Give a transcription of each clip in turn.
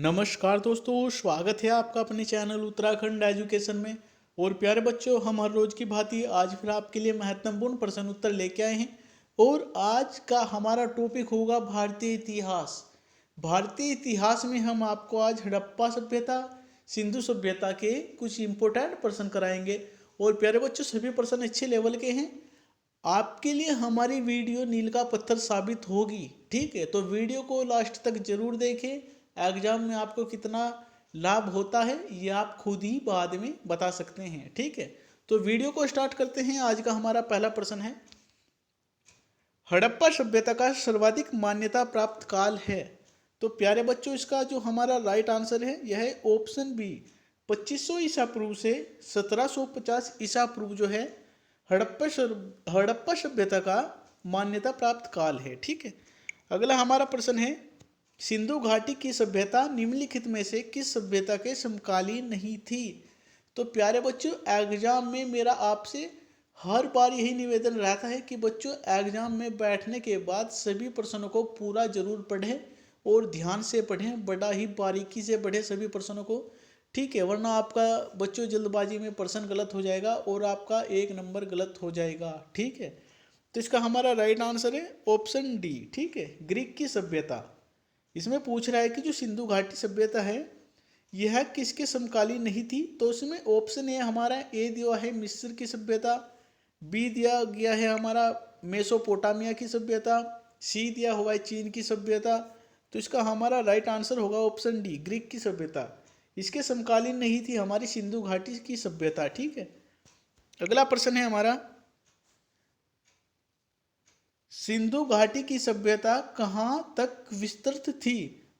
नमस्कार दोस्तों, स्वागत है आपका अपने चैनल उत्तराखंड एजुकेशन में। और प्यारे बच्चों, हम हर रोज की भांति आज फिर आपके लिए महत्वपूर्ण प्रश्न उत्तर लेके आए हैं। और आज का हमारा टॉपिक होगा भारतीय इतिहास। भारतीय इतिहास में हम आपको आज हड़प्पा सभ्यता, सिंधु सभ्यता के कुछ इंपॉर्टेंट प्रश्न कराएंगे। और प्यारे बच्चों, सभी प्रश्न अच्छे लेवल के हैं। आपके लिए हमारी वीडियो नील का पत्थर साबित होगी। ठीक है, तो वीडियो को लास्ट तक जरूर देखें। एग्जाम में आपको कितना लाभ होता है ये आप खुद ही बाद में बता सकते हैं। ठीक है, तो वीडियो को स्टार्ट करते हैं। आज का हमारा पहला प्रश्न है, हड़प्पा सभ्यता का सर्वाधिक मान्यता प्राप्त काल है। तो प्यारे बच्चों, इसका जो हमारा राइट आंसर है यह है ऑप्शन बी, 2500 ईसा पूर्व से 1750 ईसा पूर्व जो है हड़प्पा सभ्यता का मान्यता प्राप्त काल है। ठीक है, अगला हमारा प्रश्न है, सिंधु घाटी की सभ्यता निम्नलिखित में से किस सभ्यता के समकालीन नहीं थी। तो प्यारे बच्चों, एग्जाम में मेरा आपसे हर बार यही निवेदन रहता है कि बच्चों एग्जाम में बैठने के बाद सभी प्रश्नों को पूरा जरूर पढ़ें और ध्यान से पढ़ें, बड़ा ही बारीकी से पढ़ें सभी प्रश्नों को। ठीक है, वरना आपका बच्चों जल्दबाजी में प्रश्न गलत हो जाएगा और आपका 1 नंबर गलत हो जाएगा। ठीक है, तो इसका हमारा राइट आंसर है ऑप्शन डी। ठीक है, ग्रीक की सभ्यता। इसमें पूछ रहा है कि जो सिंधु घाटी सभ्यता है यह किसके समकालीन नहीं थी। तो उसमें ऑप्शन ए हमारा ए दिया है मिस्र की सभ्यता, बी दिया गया है हमारा मेसोपोटामिया की सभ्यता, सी दिया हुआ है चीन की सभ्यता। तो इसका हमारा राइट आंसर होगा ऑप्शन डी, ग्रीक की सभ्यता। इसके समकालीन नहीं थी हमारी सिंधु घाटी की सभ्यता। ठीक है, अगला प्रश्न है हमारा, सिंधु घाटी की सभ्यता कहाँ तक विस्तृत थी।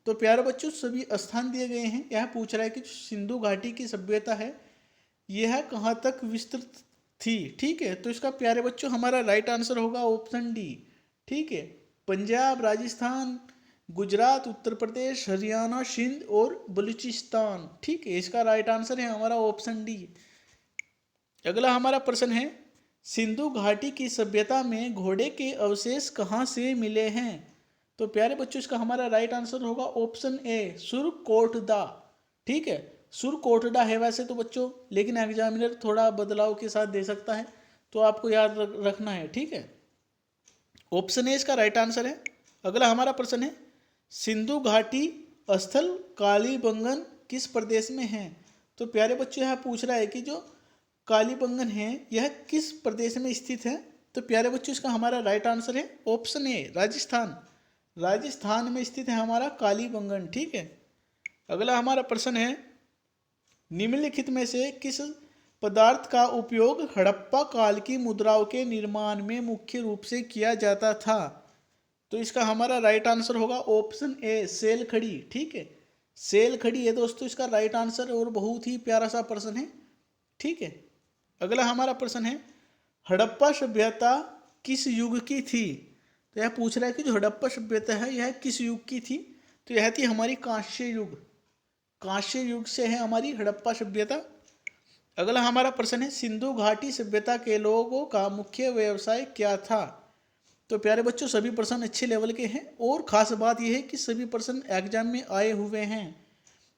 तो प्यारे बच्चों, सभी स्थान दिए गए हैं। यह पूछ रहा है कि सिंधु घाटी की सभ्यता है यह कहाँ तक विस्तृत थी। ठीक है, तो इसका प्यारे बच्चों हमारा राइट आंसर होगा ऑप्शन डी। ठीक है, पंजाब, राजस्थान, गुजरात, उत्तर प्रदेश, हरियाणा, सिंध और बलूचिस्तान। ठीक है, इसका राइट आंसर है हमारा ऑप्शन डी। अगला हमारा प्रश्न है, सिंधु घाटी की सभ्यता में घोड़े के अवशेष कहाँ से मिले हैं। तो प्यारे बच्चों, इसका हमारा राइट आंसर होगा ऑप्शन ए, सुरकोटदा। ठीक है, सुरकोटडा है वैसे तो बच्चों, लेकिन एग्जामिनर थोड़ा बदलाव के साथ दे सकता है, तो आपको याद रखना है। ठीक है, ऑप्शन ए इसका राइट आंसर है। अगला हमारा प्रश्न है, सिंधु घाटी स्थल कालीबंगन किस प्रदेश में है। तो प्यारे बच्चों, यह पूछ रहा है कि जो कालीबंगन है यह किस प्रदेश में स्थित है। तो प्यारे बच्चों, इसका हमारा राइट आंसर है ऑप्शन ए, राजस्थान। राजस्थान में स्थित है हमारा कालीबंगन। ठीक है, अगला हमारा प्रश्न है, निम्नलिखित में से किस पदार्थ का उपयोग हड़प्पा काल की मुद्राओं के निर्माण में मुख्य रूप से किया जाता था। तो इसका हमारा राइट आंसर होगा ऑप्शन ए, सेल खड़ी। ठीक है, सेल खड़ी है दोस्तों इसका राइट आंसर, और बहुत ही प्यारा सा प्रश्न है। ठीक है, अगला हमारा प्रश्न है, हड़प्पा सभ्यता किस युग की थी। तो यह पूछ रहा है कि जो हड़प्पा सभ्यता है यह किस युग की थी। तो यह थी हमारी कांस्य युग। कांस्य युग से है हमारी हड़प्पा सभ्यता। अगला हमारा प्रश्न है, सिंधु घाटी सभ्यता के लोगों का मुख्य व्यवसाय क्या था। तो प्यारे बच्चों, सभी प्रश्न अच्छे लेवल के हैं, और खास बात यह है कि सभी प्रश्न एग्जाम में आए हुए हैं।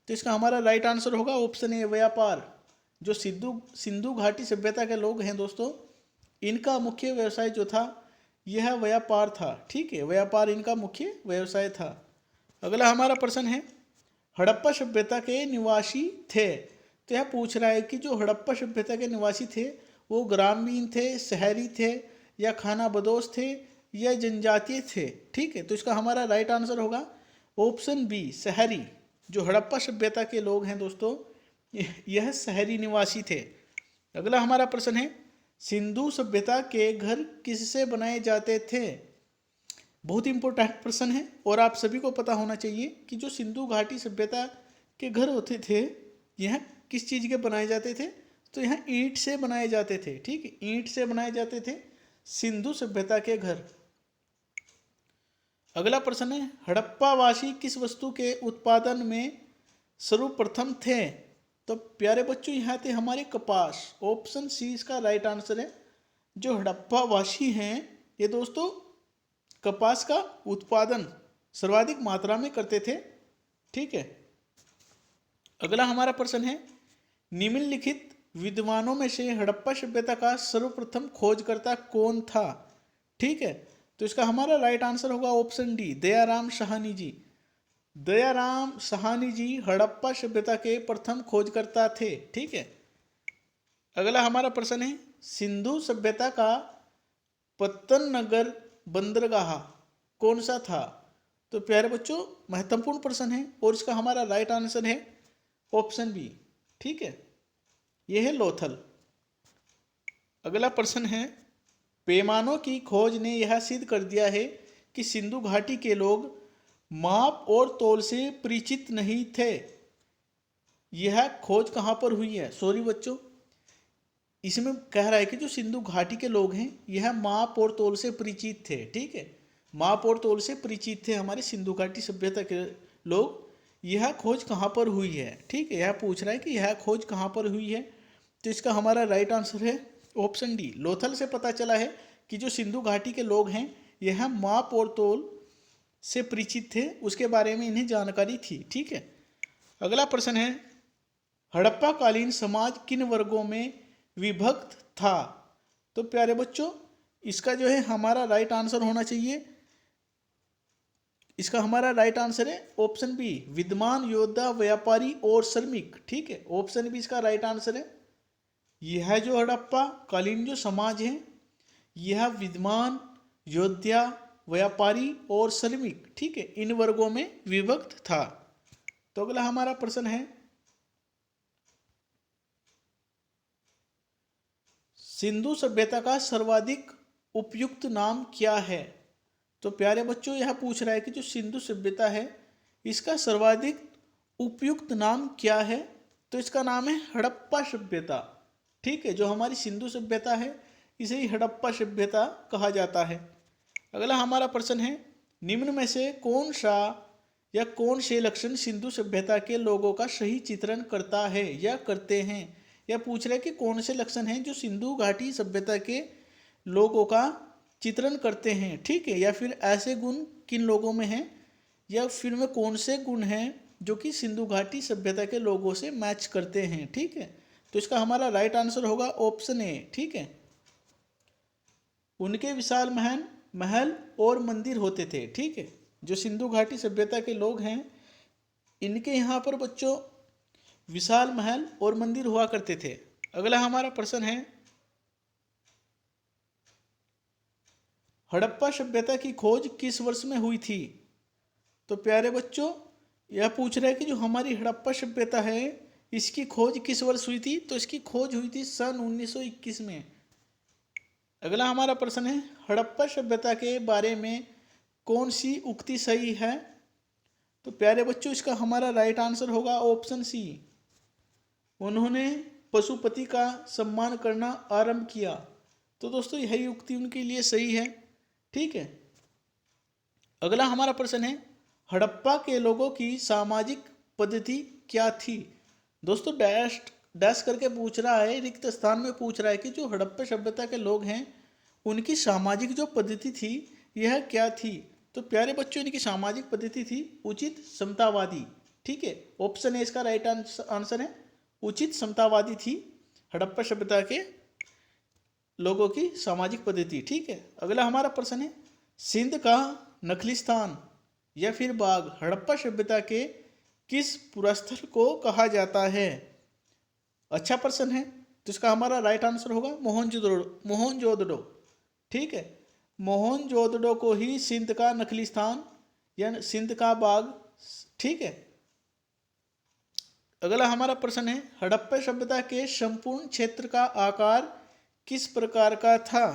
तो इसका हमारा राइट आंसर होगा ऑप्शन ए, व्यापार। जो सिंधु घाटी सभ्यता के लोग हैं दोस्तों, इनका मुख्य व्यवसाय जो था यह व्यापार था। ठीक है, व्यापार इनका मुख्य व्यवसाय था। अगला हमारा प्रश्न है, हड़प्पा सभ्यता के निवासी थे। तो यह पूछ रहा है कि जो हड़प्पा सभ्यता के निवासी थे वो ग्रामीण थे, शहरी थे, या खानाबदोश थे, या जनजातीय थे। ठीक है, तो इसका हमारा राइट आंसर होगा ऑप्शन बी, शहरी। जो हड़प्पा सभ्यता के लोग हैं दोस्तों यह शहरी निवासी थे। अगला हमारा प्रश्न है, सिंधु सभ्यता के घर किससे बनाए जाते थे। बहुत इंपॉर्टेंट प्रश्न है, और आप सभी को पता होना चाहिए कि जो सिंधु घाटी सभ्यता के घर होते थे यह किस चीज़ के बनाए जाते थे। तो यह ईंट से बनाए जाते थे। ठीक है, ईंट से बनाए जाते थे सिंधु सभ्यता के घर। अगला प्रश्न है, हड़प्पावासी किस वस्तु के उत्पादन में सर्वप्रथम थे। तो प्यारे बच्चों, यहाँ थे हमारे कपास। ऑप्शन सी इसका राइट आंसर है। जो हड़प्पावासी हैं ये दोस्तों कपास का उत्पादन सर्वाधिक मात्रा में करते थे। ठीक है, अगला हमारा प्रश्न है, निम्नलिखित विद्वानों में से हड़प्पा सभ्यता का सर्वप्रथम खोजकर्ता कौन था? ठीक है, तो इसका हमारा राइट आंसर होगा ऑप्शन डी, दयाराम साहनी जी। दयाराम साहनी जी हड़प्पा सभ्यता के प्रथम खोजकर्ता थे। ठीक है, अगला हमारा प्रश्न है, सिंधु सभ्यता का पत्तन नगर बंदरगाह कौन सा था? तो प्यारे बच्चों महत्वपूर्ण प्रश्न है और इसका हमारा राइट आंसर है ऑप्शन बी। ठीक है, यह है लोथल। अगला प्रश्न है, पैमानों की खोज ने यह सिद्ध कर दिया है कि सिंधु घाटी के लोग माप और तौल से परिचित नहीं थे। यह खोज कहाँ पर हुई है? सॉरी बच्चों, इसमें कह रहा है कि जो सिंधु घाटी के लोग हैं यह माप और तौल से परिचित थे। ठीक है, माप और तौल से परिचित थे हमारे सिंधु घाटी सभ्यता के लोग। यह खोज कहाँ पर हुई है? ठीक है, यह पूछ रहा है कि यह खोज कहाँ पर हुई है, तो इसका हमारा राइट आंसर है ऑप्शन डी, लोथल से पता चला है कि जो सिंधु घाटी के लोग हैं यह माप और तौल से परिचित थे, उसके बारे में इन्हें जानकारी थी। ठीक है, अगला प्रश्न है, हड़प्पा कालीन समाज किन वर्गों में विभक्त था? तो प्यारे बच्चों इसका जो है हमारा राइट आंसर होना चाहिए, इसका हमारा राइट आंसर है ऑप्शन बी, विद्वान, योद्धा, व्यापारी और श्रमिक। ठीक है, ऑप्शन बी इसका राइट आंसर है। यह जो हड़प्पा कालीन जो समाज है यह विद्वान, योद्धा, व्यापारी और श्रमिक, ठीक है, इन वर्गों में विभक्त था। तो अगला हमारा प्रश्न है, सिंधु सभ्यता का सर्वाधिक उपयुक्त नाम क्या है? तो प्यारे बच्चों यह पूछ रहा है कि जो सिंधु सभ्यता है इसका सर्वाधिक उपयुक्त नाम क्या है? तो इसका नाम है हड़प्पा सभ्यता। ठीक है, जो हमारी सिंधु सभ्यता है इसे ही हड़प्पा सभ्यता कहा जाता है। अगला हमारा प्रश्न है, निम्न में से कौन सा या कौन से लक्षण सिंधु सभ्यता के लोगों का सही चित्रण करता है या करते हैं? यह पूछ रहे हैं कि कौन से लक्षण हैं जो सिंधु घाटी सभ्यता के लोगों का चित्रण करते हैं। ठीक है, या फिर ऐसे गुण किन लोगों में हैं या फिर में कौन से गुण हैं जो कि सिंधु घाटी सभ्यता के लोगों से मैच करते हैं। ठीक है, तो इसका हमारा राइट आंसर होगा ऑप्शन ए। ठीक है, उनके विशाल महल और मंदिर होते थे। ठीक है, जो सिंधु घाटी सभ्यता के लोग हैं इनके यहाँ पर बच्चों विशाल महल और मंदिर हुआ करते थे। अगला हमारा प्रश्न है, हड़प्पा सभ्यता की खोज किस वर्ष में हुई थी? तो प्यारे बच्चों यह पूछ रहा है कि जो हमारी हड़प्पा सभ्यता है इसकी खोज किस वर्ष हुई थी? तो इसकी खोज हुई थी सन 1921 में। अगला हमारा प्रश्न है, हड़प्पा सभ्यता के बारे में कौन सी उक्ति सही है? तो प्यारे बच्चों इसका हमारा राइट आंसर होगा ऑप्शन सी, उन्होंने पशुपति का सम्मान करना आरंभ किया। तो दोस्तों यही उक्ति उनके लिए सही है। ठीक है, अगला हमारा प्रश्न है, हड़प्पा के लोगों की सामाजिक पद्धति क्या थी? दोस्तों डैश करके पूछ रहा है, रिक्त स्थान में पूछ रहा है कि जो हड़प्पा सभ्यता के लोग हैं उनकी सामाजिक जो पद्धति थी यह क्या थी? तो प्यारे बच्चों इनकी सामाजिक पद्धति थी उचित समतावादी। ठीक है, ऑप्शन ए इसका राइट आंसर है, उचित समतावादी थी हड़प्पा सभ्यता के लोगों की सामाजिक पद्धति। ठीक है, अगला हमारा प्रश्न है, सिंध का नखलिस्तान या फिर बाग हड़प्पा सभ्यता के किस पुरास्थल को कहा जाता है? अच्छा प्रश्न है, तो इसका हमारा राइट आंसर होगा मोहनजोदड़ो। ठीक है, मोहनजोदड़ो को ही सिंध का नखलिस्तान या सिंध का बाग। ठीक है, अगला हमारा प्रश्न है, हड़प्पा सभ्यता के संपूर्ण क्षेत्र का आकार किस प्रकार का था?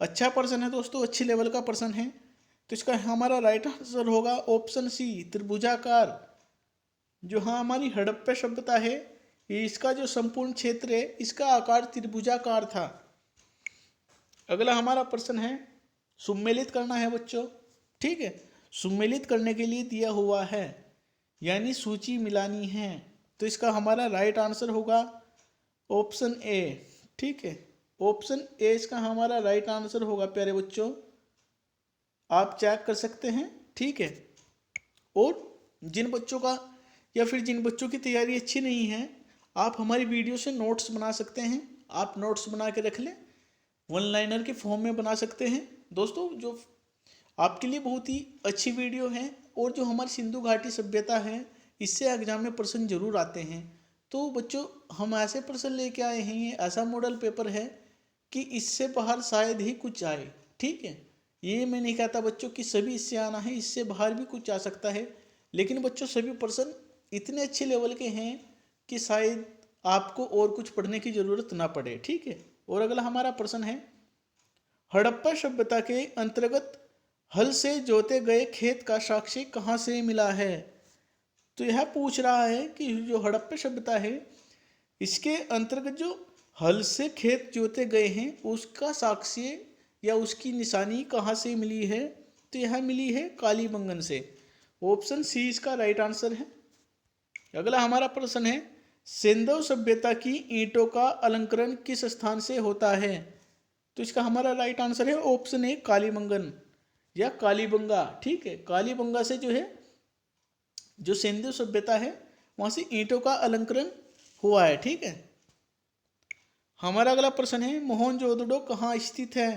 अच्छा प्रश्न है दोस्तों, अच्छी लेवल का प्रश्न है, तो इसका हमारा राइट आंसर होगा ऑप्शन सी, त्रिभुजाकार। जो हाँ हमारी हड़प्पा सभ्यता है इसका जो संपूर्ण क्षेत्र है इसका आकार त्रिभुजाकार था। अगला हमारा प्रश्न है, सुमेलित करना है बच्चों। ठीक है, सुमेलित करने के लिए दिया हुआ है यानी सूची मिलानी है, तो इसका हमारा राइट आंसर होगा ऑप्शन ए। ठीक है, ऑप्शन ए इसका हमारा राइट आंसर होगा प्यारे बच्चों, आप चेक कर सकते हैं। ठीक है, और जिन बच्चों का या फिर जिन बच्चों की तैयारी अच्छी नहीं है, आप हमारी वीडियो से नोट्स बना सकते हैं। आप नोट्स बना के रख लें, वन लाइनर के फॉर्म में बना सकते हैं। दोस्तों, जो आपके लिए बहुत ही अच्छी वीडियो है, और जो हमारी सिंधु घाटी सभ्यता है, इससे एग्जाम में प्रश्न जरूर आते हैं। तो बच्चों, हम ऐसे प्रश्न लेके आए हैं, ये ऐसा मॉडल पेपर है कि इससे बाहर शायद ही कुछ आए। ठीक है, ये मैं नहीं कहता बच्चों कि सभी इससे आना है, इससे बाहर भी कुछ आ सकता है, लेकिन बच्चों सभी प्रश्न इतने अच्छे लेवल के हैं कि शायद आपको और कुछ पढ़ने की जरूरत ना पड़े। ठीक है, और अगला हमारा प्रश्न है, हड़प्पा सभ्यता के अंतर्गत हल से जोते गए खेत का साक्ष्य कहाँ से मिला है? तो यह पूछ रहा है कि जो हड़प्पा सभ्यता है, इसके अंतर्गत जो हल से खेत जोते गए हैं, उसका साक्ष्य या उसकी निशानी कहाँ से मिली है? तो यह मिली है कालीबंगन से। ऑप्शन सी इसका राइट आंसर है। अगला हमारा प्रश्न है, सिंधु सभ्यता की ईंटों का अलंकरण किस स्थान से होता है? तो इसका हमारा राइट आंसर है ऑप्शन ए कालीबंगन या कालीबंगा। ठीक है, कालीबंगा से जो है, जो सिंधु सभ्यता है, वहां से ईंटों का अलंकरण हुआ है। ठीक है, हमारा अगला प्रश्न है, मोहनजोदड़ो कहाँ स्थित है?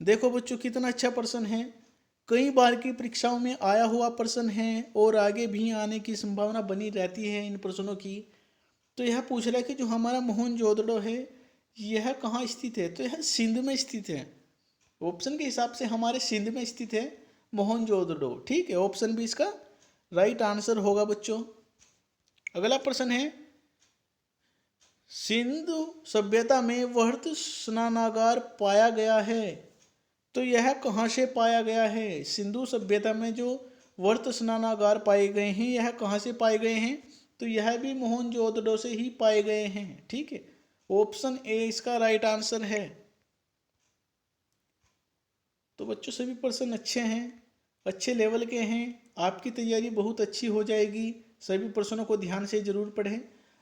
देखो बच्चों, कितना अच्छा प्रश्न है, कई बार की परीक्षाओं में आया हुआ प्रश्न है और आगे भी आने की संभावना बनी रहती है इन प्रश्नों की। तो यह पूछ रहा है कि जो हमारा मोहनजोदड़ो है, यह कहाँ स्थित है? तो यह सिंध में स्थित है। ऑप्शन के हिसाब से हमारे सिंध में स्थित है मोहनजोदड़ो। ठीक है, ऑप्शन भी इसका राइट आंसर होगा बच्चों। अगला प्रश्न है, सिंधु सभ्यता में वृहत स्नानागार पाया गया है, तो यह कहाँ से पाया गया है? सिंधु सभ्यता में जो वृहत स्नानागार पाए गए हैं, यह कहाँ से पाए गए हैं? तो यह भी मोहनजोदड़ो से ही पाए गए हैं। ठीक है, ऑप्शन ए इसका राइट आंसर है। तो बच्चों, सभी प्रश्न अच्छे हैं, अच्छे लेवल के हैं, आपकी तैयारी बहुत अच्छी हो जाएगी। सभी प्रश्नों को ध्यान से जरूर पढ़ें।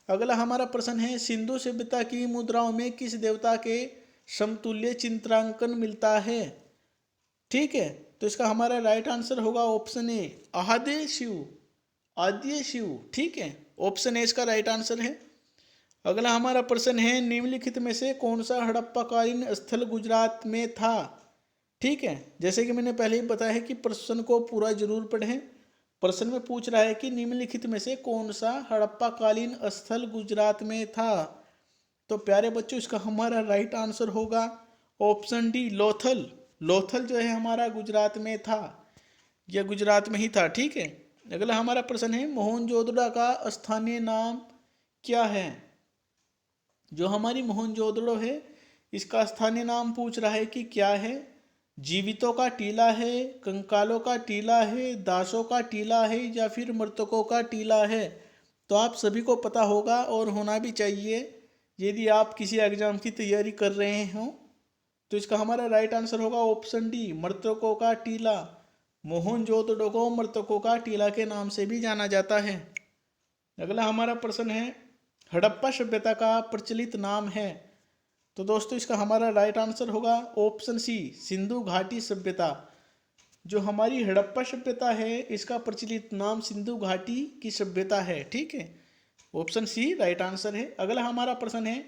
अगला हमारा प्रश्न है, सिंधु सभ्यता की मुद्राओं में किस देवता के समतुल्य चित्रांकन मिलता है? ठीक है, तो इसका हमारा राइट आंसर होगा ऑप्शन ए आद्य शिव, आद्य शिव। ठीक है, ऑप्शन ए इसका राइट आंसर है। अगला हमारा प्रश्न है, निम्नलिखित में से कौन सा हड़प्पाकालीन स्थल गुजरात में था? ठीक है, जैसे कि मैंने पहले ही बताया है कि प्रश्न को पूरा जरूर पढ़ें। प्रश्न में पूछ रहा है कि निम्नलिखित में से कौन सा हड़प्पाकालीन स्थल गुजरात में था? तो प्यारे बच्चों, इसका हमारा राइट आंसर होगा ऑप्शन डी लोथल। लोथल जो है हमारा गुजरात में था, यह गुजरात में ही था। ठीक है, अगला हमारा प्रश्न है, मोहनजोदड़ो का स्थानीय नाम क्या है? जो हमारी मोहनजोदड़ो है, इसका स्थानीय नाम पूछ रहा है कि क्या है? जीवितों का टीला है, कंकालों का टीला है, दासों का टीला है, या फिर मृतकों का टीला है? तो आप सभी को पता होगा और होना भी चाहिए, यदि आप किसी एग्जाम की तैयारी कर रहे हो। तो इसका हमारा राइट आंसर होगा ऑप्शन डी मृतकों का टीला। मोहनजोदड़ो को मृतकों का टीला के नाम से भी जाना जाता है। अगला हमारा प्रश्न है, हड़प्पा सभ्यता का प्रचलित नाम है? तो दोस्तों, इसका हमारा राइट आंसर होगा ऑप्शन सी सिंधु घाटी सभ्यता। जो हमारी हड़प्पा सभ्यता है, इसका प्रचलित नाम सिंधु घाटी की सभ्यता है। ठीक है, ऑप्शन सी राइट आंसर है। अगला हमारा प्रश्न है,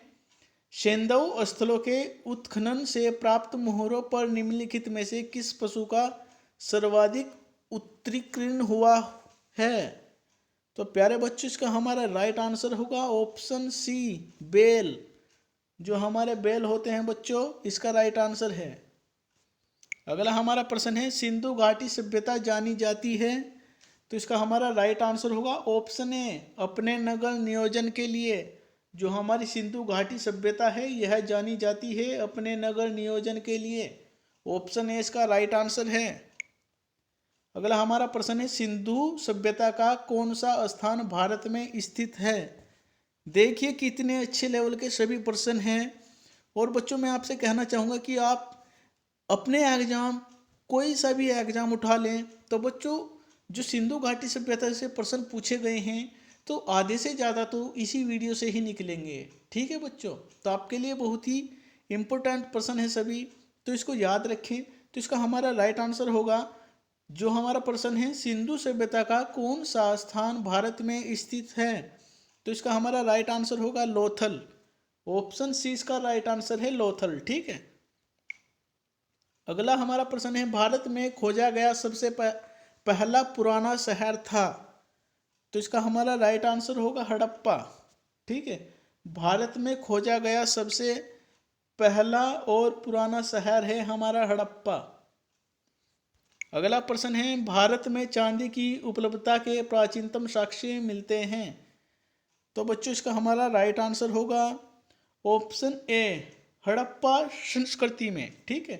सैंधव स्थलों के उत्खनन से प्राप्त मोहरों पर निम्नलिखित में से किस पशु का सर्वाधिक उत्कीर्ण हुआ है? तो प्यारे बच्चों, इसका हमारा राइट आंसर होगा ऑप्शन सी बेल। जो हमारे बेल होते हैं बच्चों, इसका राइट आंसर है। अगला हमारा प्रश्न है, सिंधु घाटी सभ्यता जानी जाती है? तो इसका हमारा राइट आंसर होगा ऑप्शन ए अपने नगर नियोजन के लिए। जो हमारी सिंधु घाटी सभ्यता है, यह जानी जाती है अपने नगर नियोजन के लिए। ऑप्शन ए इसका राइट आंसर है। अगला हमारा प्रश्न है, सिंधु सभ्यता का कौन सा स्थान भारत में स्थित है? देखिए कितने अच्छे लेवल के सभी प्रश्न हैं। और बच्चों, मैं आपसे कहना चाहूँगा कि आप अपने एग्जाम, कोई सा भी एग्जाम उठा लें, तो बच्चों जो सिंधु घाटी सभ्यता से प्रश्न पूछे गए हैं, तो आधे से ज़्यादा तो इसी वीडियो से ही निकलेंगे। ठीक है बच्चों, तो आपके लिए बहुत ही इम्पोर्टेंट प्रश्न है सभी, तो इसको याद रखें। तो इसका हमारा राइट आंसर होगा जो हमारा प्रश्न है, सिंधु सभ्यता का कौन सा स्थान भारत में स्थित है? तो इसका हमारा राइट आंसर होगा लोथल। ऑप्शन सी इसका राइट आंसर है, लोथल। ठीक है। अगला हमारा प्रश्न है, भारत में खोजा गया सबसे पहला पुराना शहर था। तो इसका हमारा राइट आंसर होगा हड़प्पा। ठीक है। भारत में खोजा गया सबसे पहला और पुराना शहर है हमारा हड़प्पा। अगला प्रश्न है, भारत में चांदी की उपलब्धता के प्राचीनतम साक्ष्य मिलते हैं। तो बच्चों इसका हमारा राइट आंसर होगा ऑप्शन ए, हड़प्पा संस्कृति में। ठीक है।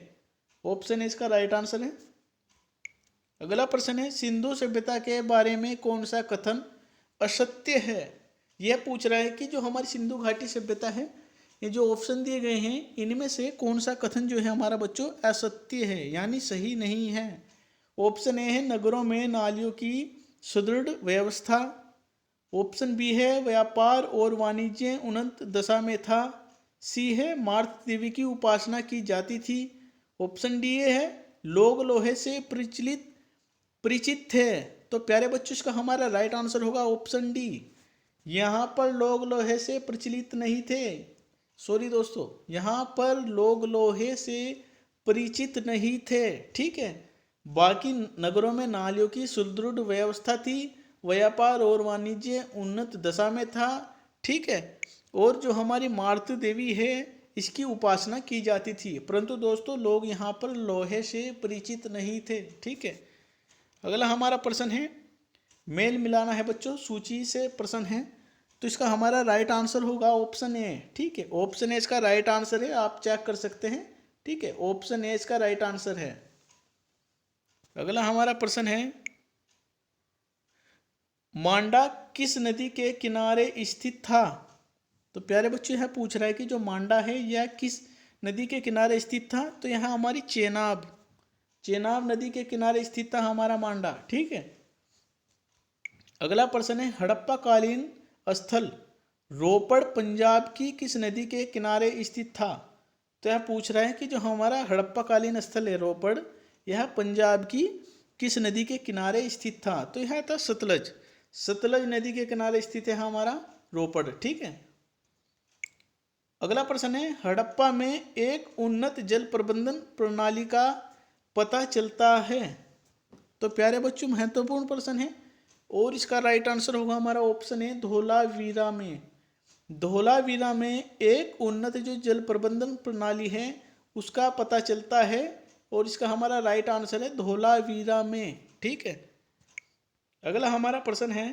ऑप्शन ए इसका राइट आंसर है। अगला प्रश्न है, सिंधु सभ्यता के बारे में कौन सा कथन असत्य है? यह पूछ रहा है कि जो हमारी सिंधु घाटी सभ्यता है, ये जो ऑप्शन दिए गए हैं इनमें से कौन सा कथन जो है हमारा बच्चों असत्य है, यानी सही नहीं है। ऑप्शन ए है नगरों में नालियों की सुदृढ़ व्यवस्था। ऑप्शन बी है व्यापार और वाणिज्य उन्नत दशा में था। सी है मार्त देवी की उपासना की जाती थी। ऑप्शन डी है लोग लोहे से परिचित थे। तो प्यारे बच्चों इसका हमारा राइट आंसर होगा ऑप्शन डी। यहाँ पर लोग लोहे से प्रचलित नहीं थे। सॉरी दोस्तों, यहाँ पर लोग लोहे से परिचित नहीं थे। ठीक है। बाकी नगरों में नालियों की सुदृढ़ व्यवस्था थी, व्यापार और वाणिज्य उन्नत दशा में था। ठीक है। और जो हमारी मार्त देवी है इसकी उपासना की जाती थी, परंतु दोस्तों लोग यहाँ पर लोहे से परिचित नहीं थे। ठीक है। अगला हमारा प्रश्न है, मेल मिलाना है बच्चों, सूची से प्रश्न है। तो इसका हमारा राइट आंसर होगा ऑप्शन ए। ठीक है। ऑप्शन ए इसका राइट आंसर है, आप चेक कर सकते हैं। ठीक है। ऑप्शन ए इसका राइट आंसर है। अगला हमारा प्रश्न है, मांडा किस नदी के किनारे स्थित था? तो प्यारे बच्चों यह पूछ रहा है कि जो मांडा है यह किस नदी के किनारे स्थित था? तो यहाँ हमारी चेनाब नदी के किनारे स्थित था हमारा मांडा। ठीक है। अगला प्रश्न है, हड़प्पा कालीन स्थल रोपड़ पंजाब की किस नदी के किनारे स्थित था? तो यह पूछ रहा है कि जो हमारा हड़प्पा कालीन स्थल है रोपड़, यह पंजाब की किस नदी के किनारे स्थित था? तो यह था सतलज नदी के किनारे स्थित है हमारा रोपड़। ठीक है। अगला प्रश्न है, हड़प्पा में एक उन्नत जल प्रबंधन प्रणाली का पता चलता है। तो प्यारे बच्चों महत्वपूर्ण प्रश्न है और इसका राइट आंसर होगा हमारा ऑप्शन है धोलावीरा में। धोलावीरा में एक उन्नत जो जल प्रबंधन प्रणाली है उसका पता चलता है और इसका हमारा राइट आंसर है धोलावीरा में। ठीक है। अगला हमारा प्रश्न है,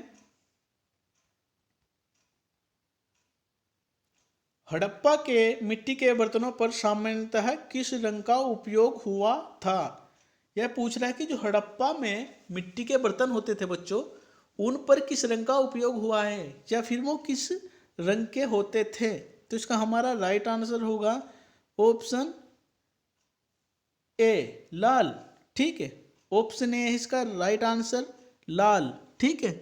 हड़प्पा के मिट्टी के बर्तनों पर सामान्यतः किस रंग का उपयोग हुआ था? यह पूछ रहा है कि जो हड़प्पा में मिट्टी के बर्तन होते थे बच्चों, उन पर किस रंग का उपयोग हुआ है या फिर वो किस रंग के होते थे? तो इसका हमारा राइट आंसर होगा ऑप्शन ए, लाल। ठीक है। ऑप्शन ए है इसका राइट आंसर, लाल। ठीक है।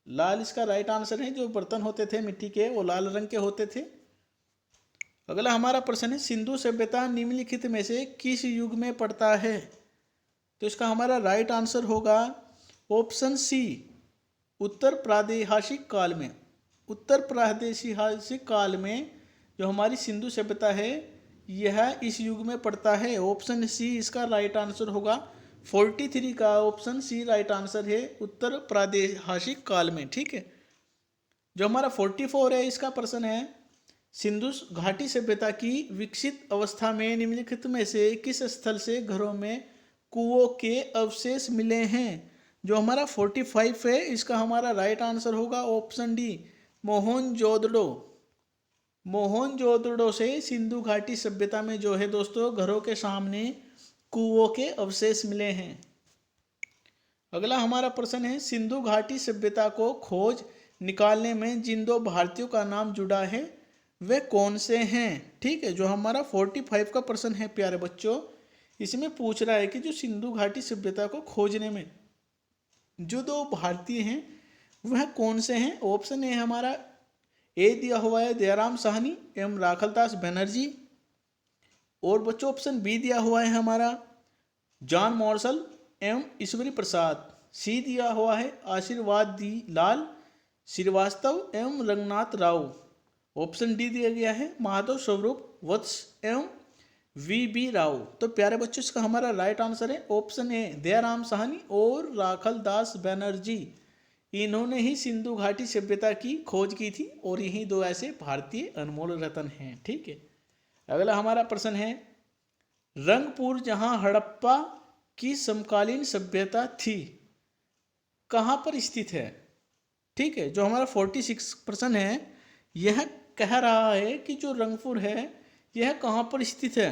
लाल इसका राइट आंसर है। जो बर्तन होते थे मिट्टी के वो लाल रंग के होते थे। अगला हमारा प्रश्न है, सिंधु सभ्यता निम्नलिखित में से किस युग में पड़ता है? तो इसका हमारा राइट आंसर होगा ऑप्शन सी, उत्तर प्रादेशिक काल में। उत्तर प्रादेशिक काल में जो हमारी सिंधु सभ्यता है यह इस युग में पड़ता है। ऑप्शन सी इसका राइट आंसर होगा। 43 का ऑप्शन सी राइट आंसर है, उत्तर प्रादेशिक काल में। ठीक है। जो हमारा 44 है इसका प्रश्न है, सिंधु घाटी सभ्यता की विकसित अवस्था में निम्नलिखित में से किस स्थल से घरों में कुओं के अवशेष मिले हैं? जो हमारा 45 है इसका हमारा राइट आंसर होगा ऑप्शन डी, मोहनजोदड़ो। मोहनजोदड़ो से सिंधु घाटी सभ्यता में जो है दोस्तों घरों के सामने कुओं के अवशेष मिले हैं। अगला हमारा प्रश्न है, सिंधु घाटी सभ्यता को खोज निकालने में जिन दो भारतीयों का नाम जुड़ा है वे कौन से हैं? ठीक है। जो हमारा 45 का प्रश्न है प्यारे बच्चों, इसमें पूछ रहा है कि जो सिंधु घाटी सभ्यता को खोजने में जो दो भारतीय हैं वह कौन से हैं? ऑप्शन ए हमारा ए दिया हुआ है दयाराम साहनी एवं राखलदास बनर्जी। और बच्चों ऑप्शन बी दिया हुआ है हमारा जॉन मार्शल एवं ईश्वरी प्रसाद। सी दिया हुआ है आशीर्वाद दी लाल श्रीवास्तव एवं रंगनाथ राव। ऑप्शन डी दिया गया है माधव स्वरूप वत्स एवं वी राव। तो प्यारे बच्चों इसका हमारा राइट आंसर है ऑप्शन ए दयाराम साहनी और राखल दास बनर्जी। इन्होंने ही सिंधु घाटी सभ्यता की खोज की थी और यही दो ऐसे भारतीय अनमोल रत्न हैं। ठीक है, अगला हमारा प्रश्न है रंगपुर जहां हड़प्पा की समकालीन सभ्यता थी कहां पर स्थित है। ठीक है, जो हमारा 46 प्रश्न है यह कह रहा है कि जो रंगपुर है यह कहां पर स्थित है।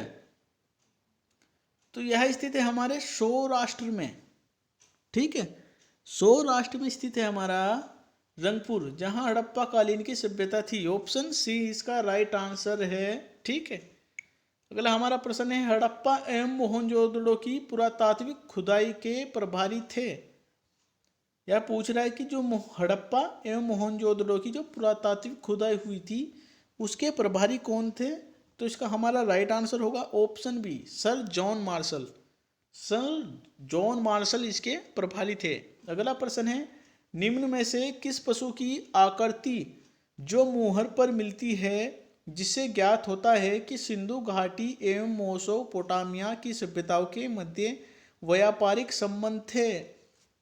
तो यह स्थित है हमारे सौराष्ट्र में। ठीक है, सौराष्ट्र में स्थित है हमारा रंगपुर जहां हड़प्पा कालीन की सभ्यता थी। ऑप्शन सी इसका राइट आंसर है। ठीक है, अगला हमारा प्रश्न है हड़प्पा एवं मोहनजोदड़ो की पुरातात्विक खुदाई के प्रभारी थे। यह पूछ रहा है कि जो हड़प्पा एवं मोहनजोदड़ो की जो पुरातात्विक खुदाई हुई थी उसके प्रभारी कौन थे। तो इसका हमारा राइट आंसर होगा option B sir John Marshall. Sir John Marshall इसके प्रभारी थे। अगला प्रश्न है निम्न में से किस पशु की आकृति जो मुहर पर मिलती है जिससे ज्ञात होता है कि सिंधु घाटी एवं मेसोपोटामिया की सभ्यताओं के मध्य व्यापारिक संबंध थे।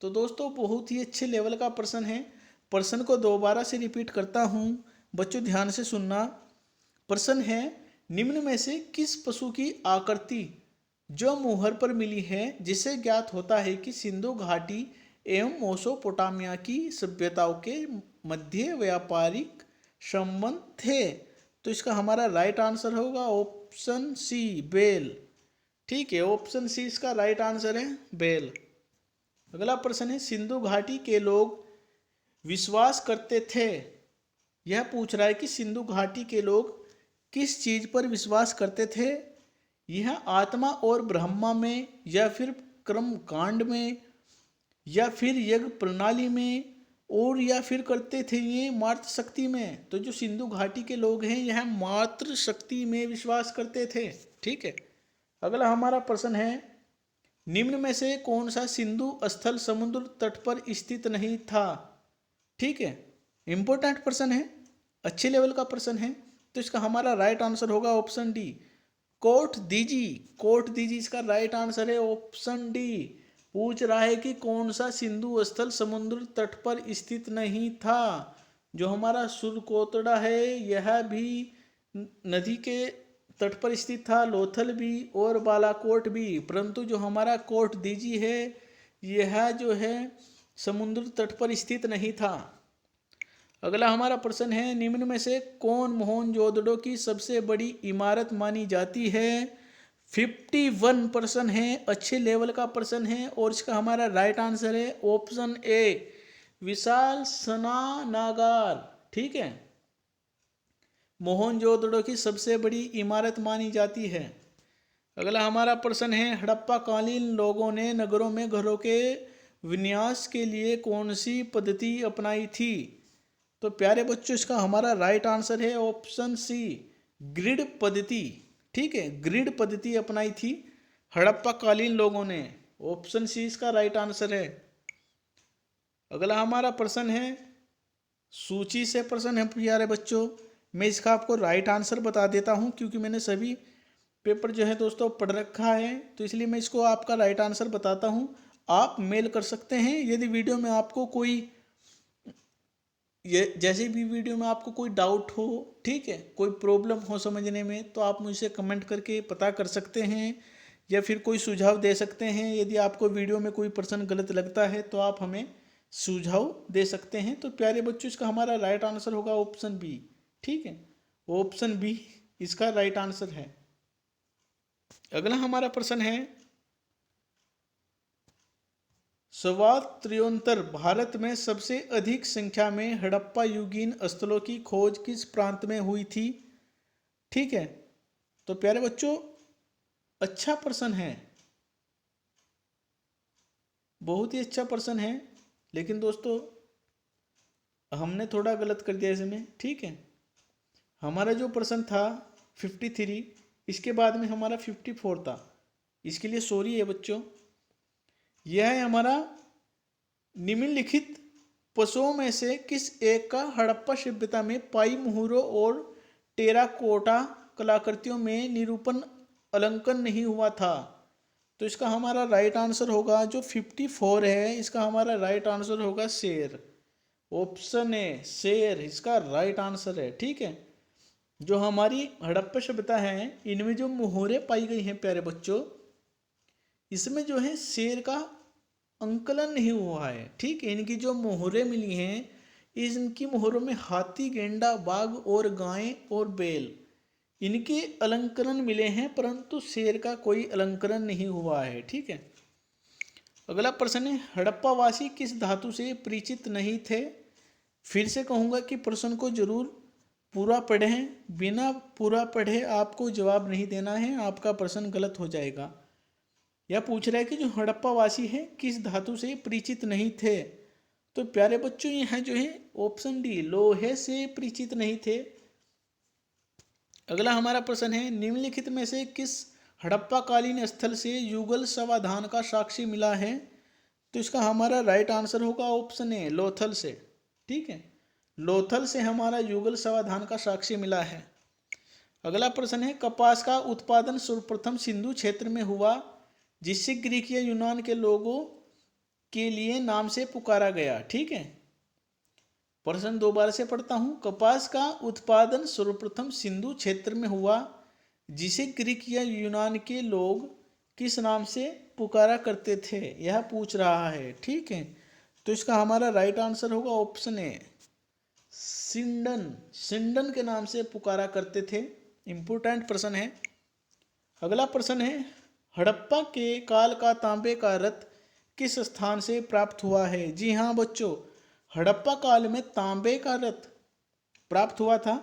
तो दोस्तों बहुत ही अच्छे लेवल का प्रश्न है। प्रश्न को दोबारा से रिपीट करता हूँ, बच्चों ध्यान से सुनना। प्रश्न है निम्न में से किस पशु की आकृति जो मुहर पर मिली है जिससे ज्ञात होता है कि सिंधु घाटी एवं मेसोपोटामिया की सभ्यताओं के मध्य व्यापारिक संबंध थे। तो इसका हमारा राइट आंसर होगा ऑप्शन सी बेल। ठीक है, ऑप्शन सी इसका राइट आंसर है बेल। अगला प्रश्न है सिंधु घाटी के लोग विश्वास करते थे। यह पूछ रहा है कि सिंधु घाटी के लोग किस चीज पर विश्वास करते थे। यह आत्मा और ब्रह्मा में या फिर कर्म कांड में या फिर यज्ञ प्रणाली में और या फिर करते थे ये मातृ शक्ति में। तो जो सिंधु घाटी के लोग हैं यह मातृ शक्ति में विश्वास करते थे। ठीक है, अगला हमारा प्रश्न है निम्न में से कौन सा सिंधु स्थल समुद्र तट पर स्थित नहीं था। ठीक है, इंपॉर्टेंट प्रश्न है, अच्छे लेवल का प्रश्न है। तो इसका हमारा राइट आंसर होगा ऑप्शन डी कोट दीजी। कोट दीजी इसका राइट आंसर है ऑप्शन डी। पूछ रहा है कि कौन सा सिंधु स्थल समुद्र तट पर स्थित नहीं था। जो हमारा सुरकोटड़ा है यह भी नदी के तट पर स्थित था, लोथल भी और बालाकोट भी। परंतु जो हमारा कोट दीजी है यह जो है समुद्र तट पर स्थित नहीं था। अगला हमारा प्रश्न है निम्न में से कौन मोहनजोदड़ो की सबसे बड़ी इमारत मानी जाती है। 51 प्रश्न है, अच्छे लेवल का प्रश्न है और इसका हमारा राइट आंसर है ऑप्शन ए विशाल स्नानागार। ठीक है, मोहनजोदड़ो की सबसे बड़ी इमारत मानी जाती है। अगला हमारा प्रश्न है हड़प्पा कालीन लोगों ने नगरों में घरों के विन्यास के लिए कौन सी पद्धति अपनाई थी। तो प्यारे बच्चों इसका हमारा राइट आंसर है ऑप्शन सी ग्रिड पद्धति। ठीक है, ग्रिड पद्धति अपनाई थी हड़प्पा कालीन लोगों ने। ऑप्शन सी इसका राइट आंसर है। अगला हमारा प्रश्न है सूची से प्रश्न है प्यारे बच्चों। मैं इसका आपको राइट आंसर बता देता हूं क्योंकि मैंने सभी पेपर जो है दोस्तों पढ़ रखा है, तो इसलिए मैं इसको आपका राइट आंसर बताता हूं। आप मेल कर सकते हैं यदि वीडियो में आपको कोई जैसे भी वीडियो में आपको कोई डाउट हो, ठीक है, कोई प्रॉब्लम हो समझने में, तो आप मुझसे कमेंट करके पता कर सकते हैं या फिर कोई सुझाव दे सकते हैं। यदि आपको वीडियो में कोई प्रश्न गलत लगता है तो आप हमें सुझाव दे सकते हैं। तो प्यारे बच्चों इसका हमारा राइट आंसर होगा ऑप्शन बी। ठीक है, ऑप्शन बी इसका राइट आंसर है। अगला हमारा प्रश्न है सवाल 73 भारत में सबसे अधिक संख्या में हड़प्पा युगीन स्थलों की खोज किस प्रांत में हुई थी। ठीक है, तो प्यारे बच्चों अच्छा प्रश्न है, बहुत ही अच्छा प्रश्न है, लेकिन दोस्तों हमने थोड़ा गलत कर दिया इसमें। ठीक है, हमारा जो प्रश्न था 53 इसके बाद में हमारा 54 था, इसके लिए सॉरी है बच्चों। यह है हमारा निम्नलिखित पशुओं में से किस एक का हड़प्पा सभ्यता में पाई मुहरों और टेराकोटा कलाकृतियों में निरूपण अलंकन नहीं हुआ था? तो इसका हमारा राइट आंसर होगा जो 54 है, इसका हमारा राइट आंसर होगा शेर। ऑप्शन ए शेर इसका राइट आंसर है। ठीक है, जो हमारी हड़प्पा सभ्यता है इनमें जो मोहरें पाई गई हैं प्यारे बच्चों, इसमें जो है शेर का अंकलन नहीं हुआ है। ठीक है, इनकी जो मोहरें मिली हैं इनकी मोहरों में हाथी, गेंडा, बाघ और गाय और बैल इनके अलंकरण मिले हैं, परंतु शेर का कोई अलंकरण नहीं हुआ है। ठीक है, अगला प्रश्न है हड़प्पावासी किस धातु से परिचित नहीं थे? फिर से कहूँगा कि प्रश्न को जरूर पूरा पढ़ें, बिना पूरा पढ़े आपको जवाब नहीं देना है, आपका प्रश्न गलत हो जाएगा। यह पूछ रहा है कि जो हड़प्पावासी है किस धातु से परिचित नहीं थे? तो प्यारे बच्चों यहाँ जो है ऑप्शन डी लोहे से परिचित नहीं थे। अगला हमारा प्रश्न है निम्नलिखित में से किस हड़प्पाकालीन स्थल से युगल समाधान का साक्ष्य मिला है? तो इसका हमारा राइट आंसर होगा ऑप्शन ए लोथल से। ठीक है, लोथल से हमारा युगल समाधान का साक्ष्य मिला है। अगला प्रश्न है कपास का उत्पादन सर्वप्रथम सिंधु क्षेत्र में हुआ, जिससे ग्रीक या यूनान के लोगों के लिए नाम से पुकारा गया। ठीक है, प्रश्न दोबारा से पढ़ता हूं। कपास का उत्पादन सर्वप्रथम सिंधु क्षेत्र में हुआ, जिसे ग्रीक या यूनान के लोग किस नाम से पुकारा करते थे, यह पूछ रहा है। ठीक है, तो इसका हमारा राइट आंसर होगा ऑप्शन ए सिंडन। सिंडन के नाम से पुकारा करते थे। इंपोर्टेंट प्रश्न है। अगला प्रश्न है हड़प्पा के काल का तांबे का रथ किस स्थान से प्राप्त हुआ है? जी हाँ बच्चों, हड़प्पा काल में तांबे का रथ प्राप्त हुआ था,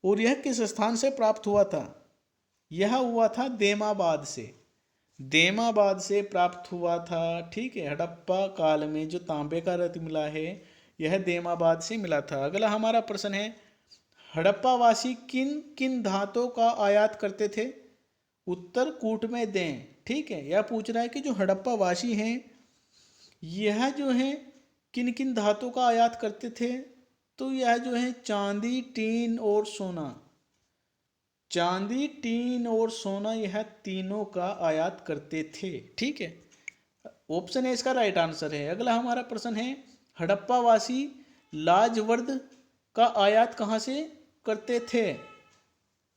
और यह किस स्थान से प्राप्त हुआ था? यह हुआ था देमाबाद से। देमाबाद से प्राप्त हुआ था। ठीक है, हड़प्पा काल में जो तांबे का रथ मिला है यह देमाबाद से मिला था। अगला हमारा प्रश्न है हड़प्पावासी किन किन धातुओं का आयात करते थे? उत्तर कूट में दें। ठीक है, यह पूछ रहा है कि जो हड़प्पावासी हैं यह जो है किन किन धातुओं का आयात करते थे? तो यह जो है चांदी, टीन और सोना। चांदी, टीन और सोना यह तीनों का आयात करते थे। ठीक है, ऑप्शन ए इसका राइट आंसर है। अगला हमारा प्रश्न है हड़प्पावासी लाजवर्द का आयात कहाँ से करते थे?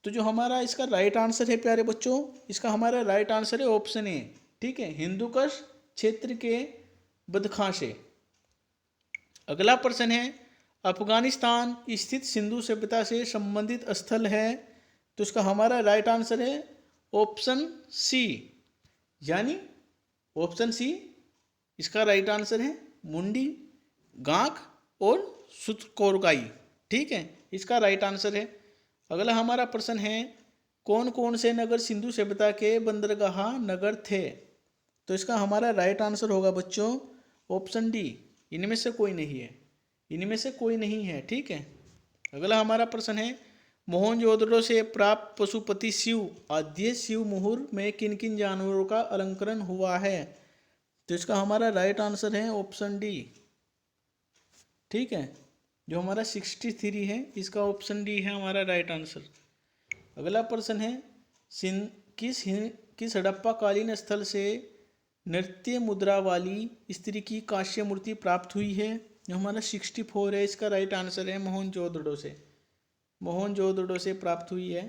तो जो हमारा इसका राइट आंसर है प्यारे बच्चों, इसका हमारा राइट आंसर है ऑप्शन ए। ठीक है, हिंदुकुश क्षेत्र के बदखां से। अगला प्रश्न है अफगानिस्तान स्थित सिंधु सभ्यता से संबंधित स्थल है, तो इसका हमारा राइट आंसर है ऑप्शन सी, यानी ऑप्शन सी इसका राइट आंसर है मुंडी, गांक और सुतकोरगाई। ठीक है, इसका राइट आंसर है। अगला हमारा प्रश्न है कौन कौन से नगर सिंधु सभ्यता के बंदरगाह नगर थे? तो इसका हमारा राइट आंसर होगा बच्चों ऑप्शन डी, इनमें से कोई नहीं है। इनमें से कोई नहीं है। ठीक है, अगला हमारा प्रश्न है मोहनजोदड़ो से प्राप्त पशुपति शिव आद्य शिव मुहूर्त में किन किन जानवरों का अलंकरण हुआ है? तो इसका हमारा राइट आंसर है ऑप्शन डी। ठीक है, जो हमारा 63 है इसका ऑप्शन डी है हमारा राइट आंसर। अगला प्रश्न है किस हड़प्पाकालीन स्थल से नृत्य मुद्रा वाली स्त्री की कांस्य मूर्ति प्राप्त हुई है? जो हमारा 64 है, इसका राइट आंसर है मोहनजोदड़ो से। मोहनजोदड़ो से प्राप्त हुई है।